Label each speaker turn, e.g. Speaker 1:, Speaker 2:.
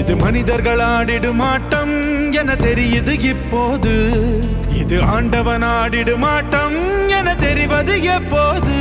Speaker 1: இது மனிதர்கள் ஆடிடும் ஆட்டம் என தெரியுது இப்போது. இது ஆண்டவன் ஆடிடும் ஆட்டம் என தெரிவது எப்போது.